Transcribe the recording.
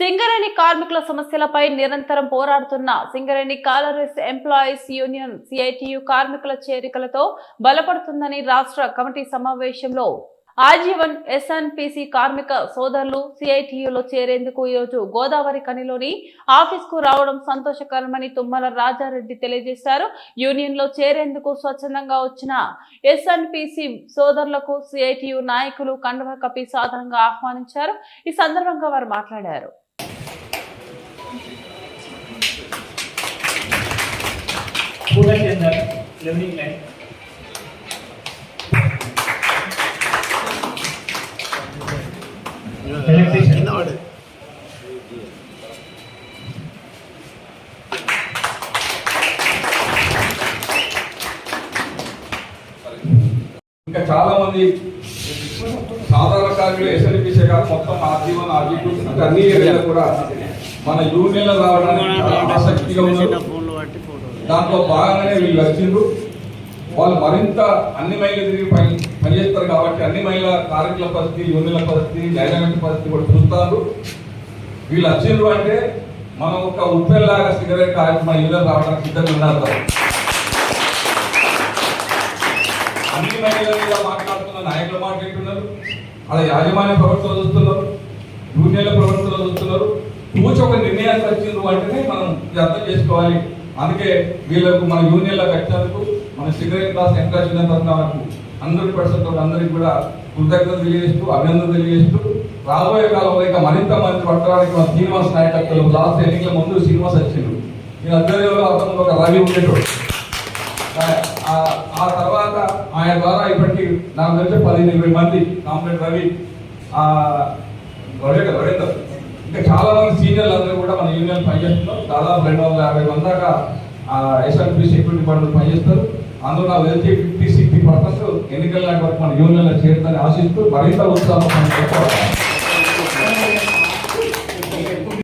సింగరేణి కార్మికుల సమస్యలపై నిరంతరం పోరాడుతున్న Singareni collieries employees union CITU కార్మికుల చేరికలతో బలపడుతుందని రాష్ట్ర కమిటీ సమావేశంలో ఆజీవన్ ఎస్ఎన్పిసి కార్మిక సోదరులు సిఐటియులో చేరేందుకు ఈరోజు గోదావరి కనిలోని ఆఫీస్కు రావడం సంతోషకరమని తుమ్మల రాజారెడ్డి తెలియజేశారు. యూనియన్లో చేరేందుకు స్వచ్ఛందంగా వచ్చిన ఎస్ఎన్పిసి సోదరులకు సిఐటియు నాయకులు కండువా కప్పి సాధారణంగా ఆహ్వానించారు. ఈ సందర్భంగా వారు మాట్లాడారు. ఇంకా చాలా మంది సాధారణ కార్మికులు ఎస్ఎన్పిసి కాదు మొత్తం ఆజీవన్ ఆజీవన్ అన్ని ఏరియాలో కూడా మన యూనియన్లో రావడానికి ఆసక్తిగా ఉన్నారు. దాంట్లో భాగంగానే వీళ్ళు వచ్చిండ్రు. వాళ్ళు మరింత అన్ని మహిళలు తిరిగి పనిచేస్తారు కాబట్టి అన్ని మహిళల కార్మికుల పరిస్థితి, యూనియన్ల పరిస్థితి, డైనామిక్ పరిస్థితి కూడా చూస్తారు. వీళ్ళు వచ్చిండ్రు అంటే మనం ఒక ఉప్పెల్లాగా సిగరెట్ కార్మికులు మన యూనియన్ రావడానికి సిద్ధంగా ఉన్నారు. అన్ని మహిళల మీద మాట్లాడుతున్న నాయకులు మాట్లాడుతున్నారు, అలా యాజమాన్య ప్రవర్తన చూస్తున్నారు, యూనియన్ల ప్రవర్తన చూస్తున్నారు. కూర్చొని ఒక నిర్ణయానికి వచ్చిండ్రు అంటేనే మనం అర్థం చేసుకోవాలి. అందుకే వీళ్ళకు మన యూనియన్లకు వచ్చినందుకు మన సిగరెట్ క్లాస్ ఎంకరేజ్ తరఫున 100% అందరికి కూడా కృతజ్ఞత తెలియజేస్తూ అభినందన తెలియజేస్తూ రాబోయే కాలంలో ఇంకా మరింత మంది పట్టడానికి మన శ్రీనివాస్ నాయకత్వంలో లాస్ట్ ఎన్నికల ముందు శ్రీనివాస్ వచ్చిండు. నేను అందరిలో అతను ఒక రవి ఉండేటోడు. ఆ తర్వాత ఆయన ద్వారా ఇప్పటికీ నాకు తెలిసి 15-20 మంది కాంప్లెంట్ రవి వరేందర్ ఇంకా చాలా మంది సీనియర్లు అందరూ కూడా మన యూనియన్ పనిచేస్తున్నారు. దాదాపు 250 మంది దాకా ఎస్ఎన్పిసి సెక్యూరిటీ డిపార్ట్మెంట్ పనిచేస్తారు. అందులో నాకు తెలిసి 50-60% ఎన్నికల వరకు మన యూనియన్లో చేరుతుందని ఆశిస్తూ మరింత ఉత్సాహం